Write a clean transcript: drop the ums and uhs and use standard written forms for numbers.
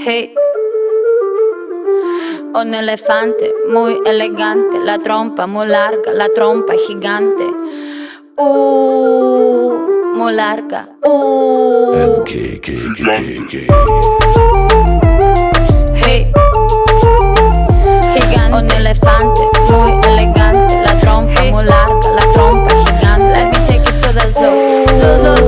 Hey, un elefante muy elegante, la trompa muy larga, la trompa gigante. Muy larga. Hey, gigante. Un elefante muy elegante, la trompa muy larga, la trompa gigante. Let me take it to the zoo, zoo, zoo,